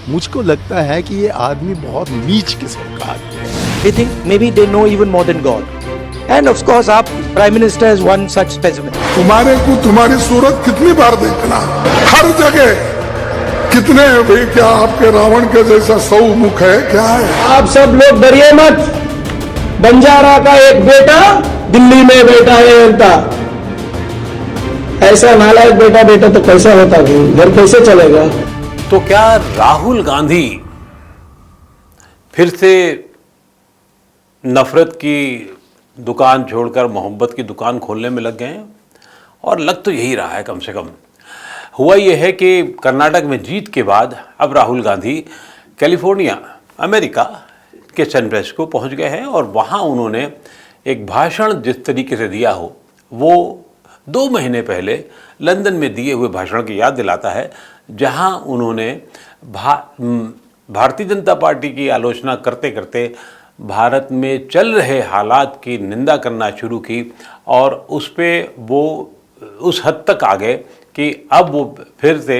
मुझको लगता है कि ये आदमी बहुत नीच किस्म का आदमी है। They think maybe they know even more than God. And of course, our Prime Minister is one such specimen. तुम्हारे को तुम्हारी सूरत कितनी बार देखना, हर जगह कितने भाई, क्या आपके रावण के जैसा 100 मुख है क्या है? आप सब लोग डरिए मत, बंजारा का एक बेटा दिल्ली में बैठा है जनता। ऐसा नालायक बेटा तो कैसा होता, घर कैसे चलेगा? तो क्या राहुल गांधी फिर से नफरत की दुकान छोड़कर मोहब्बत की दुकान खोलने में लग गए हैं? और लग तो यही रहा है। कम से कम हुआ यह है कि कर्नाटक में जीत के बाद अब राहुल गांधी कैलिफोर्निया अमेरिका के सैन फ्रांसिस्को पहुंच गए हैं और वहां उन्होंने एक भाषण जिस तरीके से दिया हो वो 2 महीने पहले लंदन में दिए हुए भाषण की याद दिलाता है, जहां उन्होंने भारतीय जनता पार्टी की आलोचना करते करते भारत में चल रहे हालात की निंदा करना शुरू की और उस पर वो उस हद तक आ गए कि अब वो फिर से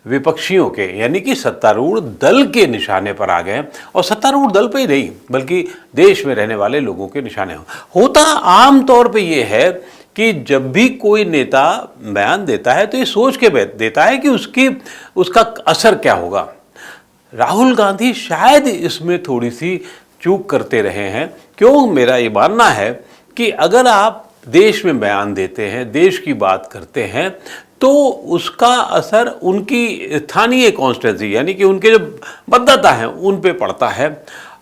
विपक्षियों के यानी कि सत्तारूढ़ दल के निशाने पर आ गए। और सत्तारूढ़ दल पे ही नहीं बल्कि देश में रहने वाले लोगों के निशाने होता आम तौर पे ये है कि जब भी कोई नेता बयान देता है तो ये सोच के देता है कि उसका असर क्या होगा। राहुल गांधी शायद इसमें थोड़ी सी चूक करते रहे हैं। क्यों? मेरा ये मानना है कि अगर आप देश में बयान देते हैं, देश की बात करते हैं, तो उसका असर उनकी स्थानीय कॉन्स्टिट्यूंसी यानी कि उनके जो मतदाता हैं उन पे पड़ता है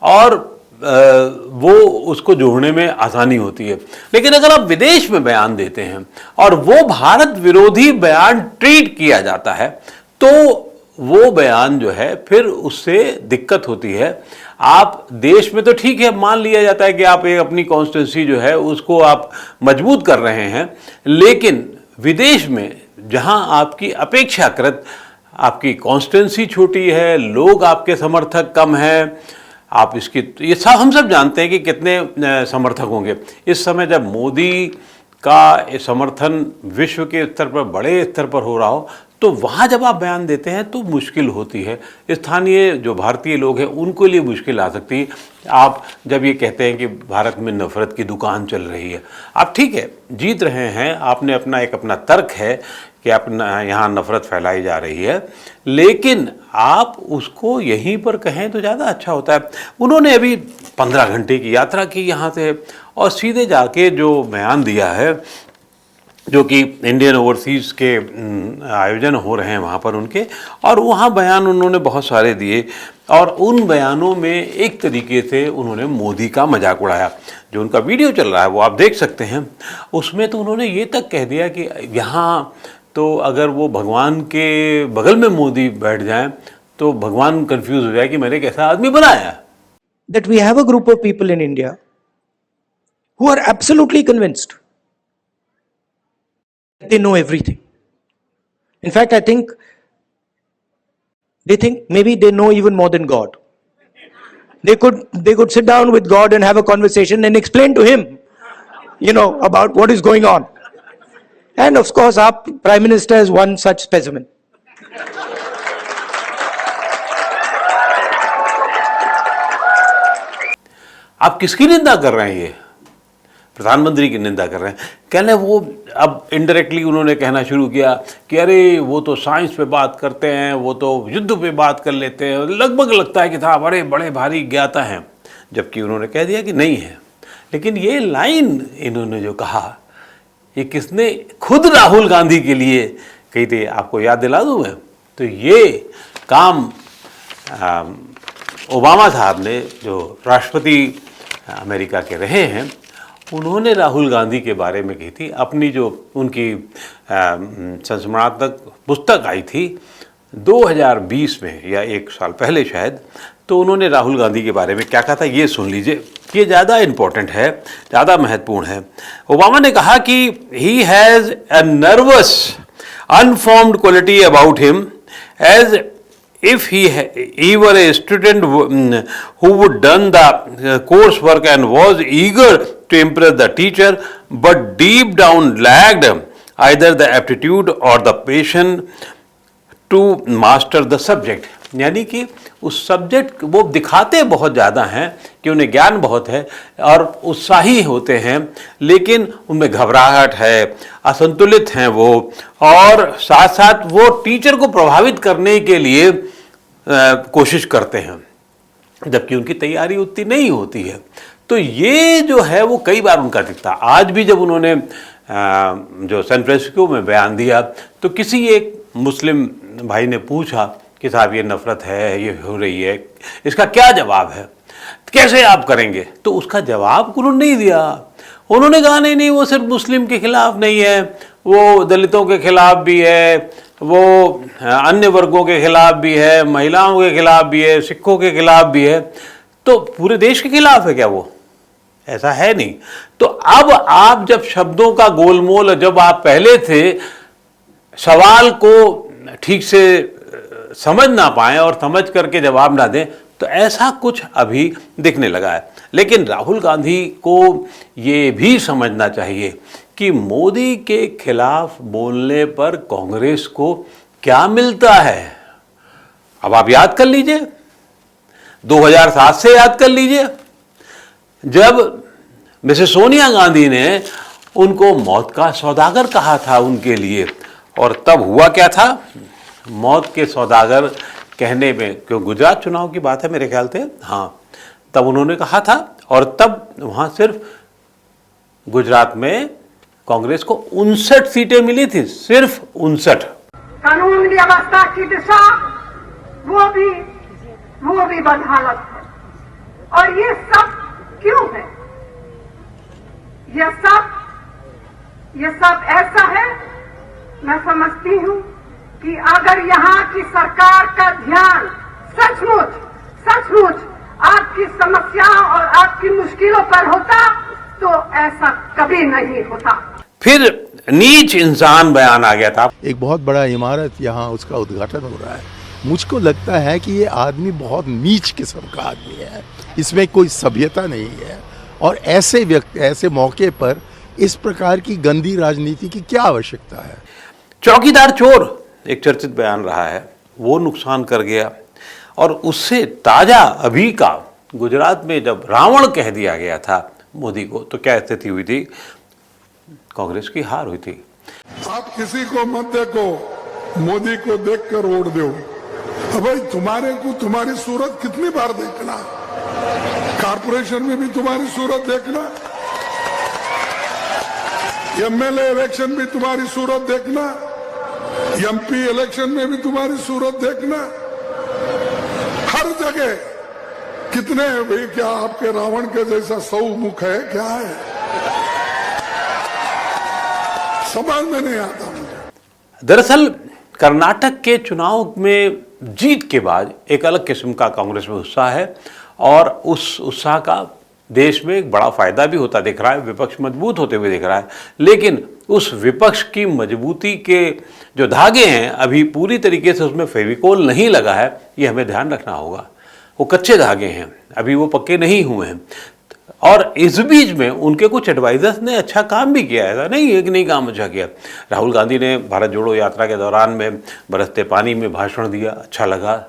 और वो उसको जोड़ने में आसानी होती है। लेकिन अगर आप विदेश में बयान देते हैं और वो भारत विरोधी बयान ट्रीट किया जाता है तो वो बयान जो है फिर उससे दिक्कत होती है। आप देश में तो ठीक है, मान लिया जाता है कि आप एक अपनी कॉन्स्टिट्यूंसी जो है उसको आप मजबूत कर रहे हैं, लेकिन विदेश में जहां आपकी अपेक्षाकृत आपकी कॉन्स्टिट्यूंसी छोटी है, लोग आपके समर्थक कम हैं, आप इसकी ये सब हम सब जानते हैं कि कितने समर्थक होंगे। इस समय जब मोदी का समर्थन विश्व के स्तर पर बड़े स्तर पर हो रहा हो तो वहाँ जब आप बयान देते हैं तो मुश्किल होती है। स्थानीय जो भारतीय लोग हैं उनको लिए मुश्किल आ सकती है। आप जब ये कहते हैं कि भारत में नफ़रत की दुकान चल रही है, आप ठीक है जीत रहे हैं, आपने अपना तर्क है कि आप यहाँ नफ़रत फैलाई जा रही है, लेकिन आप उसको यहीं पर कहें तो ज़्यादा अच्छा होता है। उन्होंने अभी 15 घंटे की यात्रा की यहाँ से और सीधे जाके जो बयान दिया है जो कि इंडियन ओवरसीज़ के आयोजन हो रहे हैं वहाँ पर उनके, और वहाँ बयान उन्होंने बहुत सारे दिए और उन बयानों में एक तरीके से उन्होंने मोदी का मजाक उड़ाया। जो उनका वीडियो चल रहा है वो आप देख सकते हैं। उसमें तो उन्होंने ये तक कह दिया कि यहाँ तो अगर वो भगवान के बगल में मोदी बैठ जाएं तो भगवान कंफ्यूज हो जाए कि मैंने कैसा आदमी बनाया। That we have a group of people in India who are absolutely convinced they know everything. In fact, I think they think maybe they know even more than God. They could sit down with God and have a conversation and explain to him, about what is going on. And of course, our Prime Minister is one such specimen. आप किसकी निंदा कर रहे हैं? ये प्रधानमंत्री की निंदा कर रहे हैं। कहने वो अब इनडायरेक्टली उन्होंने कहना शुरू किया कि अरे वो तो साइंस पे बात करते हैं, वो तो युद्ध पे बात कर लेते हैं, लगभग लगता है कि था बड़े बड़े भारी ज्ञाता हैं, जबकि उन्होंने कह दिया कि नहीं है। लेकिन ये लाइन इन्होंने जो कहा ये किसने? खुद राहुल गांधी के लिए कही थी। आपको याद दिला दूँ मैं, तो ये काम ओबामा साहब ने, जो राष्ट्रपति अमेरिका के रहे हैं, उन्होंने राहुल गांधी के बारे में कही थी। अपनी जो उनकी संस्मरणात्मक पुस्तक आई थी 2020 में या 1 साल पहले शायद, तो उन्होंने राहुल गांधी के बारे में क्या कहा था ये सुन लीजिए। ये ज़्यादा इम्पोर्टेंट है, ज़्यादा महत्वपूर्ण है। ओबामा ने कहा कि he has a nervous unformed quality about him as if he were a student who would done the coursework and was eager to impress the teacher, but deep down lacked either the aptitude or the passion to master the subject, यानी कि उस subject वो दिखाते बहुत ज़्यादा हैं कि उन्हें ज्ञान बहुत है और उत्साही होते हैं, लेकिन उनमें घबराहट है, असंतुलित हैं वो, और साथ साथ वो टीचर को प्रभावित करने के लिए कोशिश करते हैं, जबकि उनकी तैयारी उतनी नहीं होती है। तो ये जो है वो कई बार उनका दिखता। आज भी जब उन्होंने जो सैन फ्रांसिस्को में बयान दिया तो किसी एक मुस्लिम भाई ने पूछा कि साहब ये नफ़रत है, ये हो रही है, इसका क्या जवाब है, कैसे आप करेंगे? तो उसका जवाब उन्होंने नहीं दिया। उन्होंने कहा नहीं वो सिर्फ मुस्लिम के खिलाफ नहीं है, वो दलितों के खिलाफ भी है, वो अन्य वर्गों के खिलाफ भी है, महिलाओं के खिलाफ भी है, सिखों के खिलाफ भी है। तो पूरे देश के खिलाफ है क्या वो? ऐसा है नहीं। तो अब आप जब शब्दों का गोलमोल, जब आप पहले थे सवाल को ठीक से समझ ना पाएं और समझ करके जवाब ना दें, तो ऐसा कुछ अभी दिखने लगा है। लेकिन राहुल गांधी को ये भी समझना चाहिए कि मोदी के खिलाफ बोलने पर कांग्रेस को क्या मिलता है। अब आप याद कर लीजिए, 2007 से याद कर लीजिए, जब मिसेस सोनिया गांधी ने उनको मौत का सौदागर कहा था उनके लिए, और तब हुआ क्या था? मौत के सौदागर कहने में, क्यों गुजरात चुनाव की बात है मेरे ख्याल से, हाँ, तब उन्होंने कहा था, और तब वहां सिर्फ गुजरात में कांग्रेस को 59 सीटें मिली थी, सिर्फ 59। कानून व्यवस्था की दिशा वो भी बदहालत है। और ये सब क्यों है? ये सब ऐसा है, मैं समझती हूँ कि अगर यहाँ की सरकार का ध्यान सचमुच आपकी समस्याओं और आपकी मुश्किलों पर होता तो ऐसा कभी नहीं होता। फिर नीच इंसान बयान आ गया था। एक बहुत बड़ा इमारत यहाँ उसका उद्घाटन हो रहा है। मुझको लगता है कि ये आदमी बहुत नीच किस्म का आदमी है, इसमें कोई सभ्यता नहीं है, और ऐसे मौके पर इस प्रकार की गंदी राजनीति की क्या आवश्यकता है। चौकीदार चोर एक चर्चित बयान रहा है, वो नुकसान कर गया। और उससे ताजा अभी का गुजरात में जब रावण कह दिया गया था मोदी को, तो क्या स्थिति हुई थी? कांग्रेस की हार हुई थी। आप किसी को मत देखो, मोदी को देखकर वोट दो। भाई तुम्हारे को तुम्हारी सूरत कितनी बार देखना, कारपोरेशन में भी तुम्हारी सूरत देखना, एमएलए इलेक्शन में तुम्हारी सूरत देखना, एमपी इलेक्शन में भी तुम्हारी सूरत देखना, हर जगह कितने भाई, क्या आपके रावण के जैसा 100 मुख है, क्या है, समझ में नहीं आता मुझे। दरअसल कर्नाटक के चुनाव में जीत के बाद एक अलग किस्म का कांग्रेस में उत्साह है, और उस उत्साह का देश में एक बड़ा फायदा भी होता दिख रहा है। विपक्ष मजबूत होते हुए दिख रहा है, लेकिन उस विपक्ष की मजबूती के जो धागे हैं अभी पूरी तरीके से उसमें फेविकोल नहीं लगा है, ये हमें ध्यान रखना होगा। वो कच्चे धागे हैं, अभी वो पक्के नहीं हुए हैं। और इस बीच में उनके कुछ एडवाइजर्स ने अच्छा काम भी किया है, ऐसा नहीं है कि नहीं काम अच्छा किया। राहुल गांधी ने भारत जोड़ो यात्रा के दौरान में बरसते पानी में भाषण दिया, अच्छा लगा।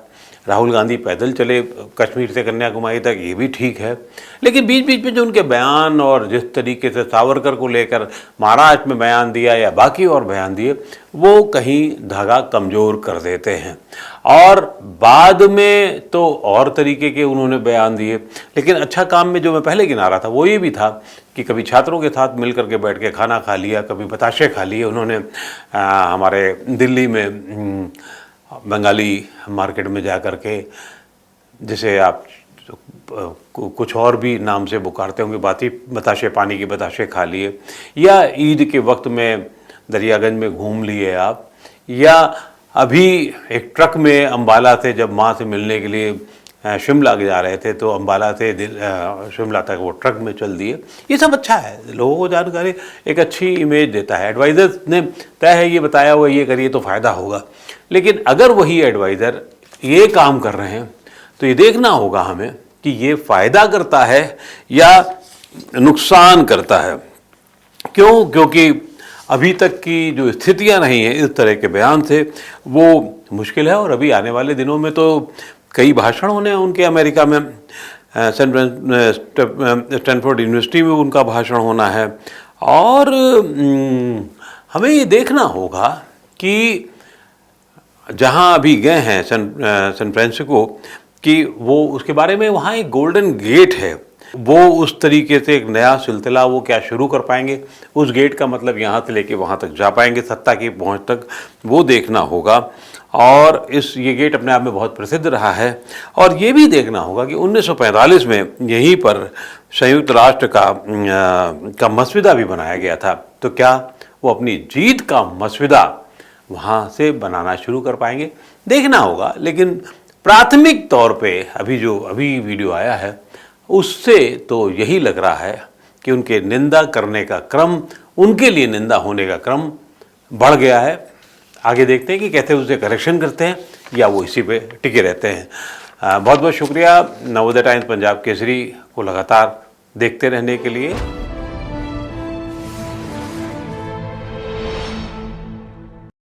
राहुल गांधी पैदल चले कश्मीर से कन्याकुमारी तक, ये भी ठीक है। लेकिन बीच बीच में जो उनके बयान, और जिस तरीके से सावरकर को लेकर महाराष्ट्र में बयान दिया या बाकी और बयान दिए, वो कहीं धागा कमज़ोर कर देते हैं। और बाद में तो और तरीके के उन्होंने बयान दिए। लेकिन अच्छा काम में जो मैं पहले गिना रहा था वो ये भी था कि कभी छात्रों के साथ मिल करके बैठ के खाना खा लिया, कभी बताशे खा लिए उन्होंने। हमारे दिल्ली में बंगाली मार्केट में जा कर के, जिसे आप कुछ और भी नाम से पुकारते होंगे, बताशे, पानी के बताशे खा लिए, या ईद के वक्त में दरियागंज में घूम लिए आप, या अभी एक ट्रक में अम्बाला से जब माँ से मिलने के लिए शिमला जा रहे थे तो अम्बाला से शिमला तक वो ट्रक में चल दिए। ये सब अच्छा है, लोगों को जानकारी, एक अच्छी इमेज देता है। एडवाइज़र्स ने तय है ये बताया हुआ, ये करिए तो फ़ायदा होगा। लेकिन अगर वही एडवाइज़र ये काम कर रहे हैं तो ये देखना होगा हमें कि ये फ़ायदा करता है या नुकसान करता है। क्यों? क्योंकि अभी तक की जो स्थितियां नहीं हैं इस तरह के बयान से वो मुश्किल है। और अभी आने वाले दिनों में तो कई भाषण होने हैं उनके, अमेरिका में स्टैनफोर्ड यूनिवर्सिटी में उनका भाषण होना है। और हमें ये देखना होगा कि जहाँ अभी गए हैं सैन फ्रांसिस्को कि वो उसके बारे में, वहाँ एक गोल्डन गेट है, वो उस तरीके से एक नया सिलसिला वो क्या शुरू कर पाएंगे, उस गेट का मतलब यहाँ से लेके वहाँ तक जा पाएंगे, सत्ता की पहुँच तक, वो देखना होगा। और ये गेट अपने आप में बहुत प्रसिद्ध रहा है। और ये भी देखना होगा कि 1945 में यहीं पर संयुक्त राष्ट्र का मसविदा भी बनाया गया था, तो क्या वो अपनी जीत का मसविदा वहाँ से बनाना शुरू कर पाएंगे, देखना होगा। लेकिन प्राथमिक तौर पे अभी वीडियो आया है उससे तो यही लग रहा है कि उनके निंदा करने का क्रम, उनके लिए निंदा होने का क्रम बढ़ गया है। आगे देखते हैं कि कैसे उसे करेक्शन करते हैं या वो इसी पे टिके रहते हैं। बहुत बहुत शुक्रिया नवोदय टाइम्स पंजाब केसरी को लगातार देखते रहने के लिए।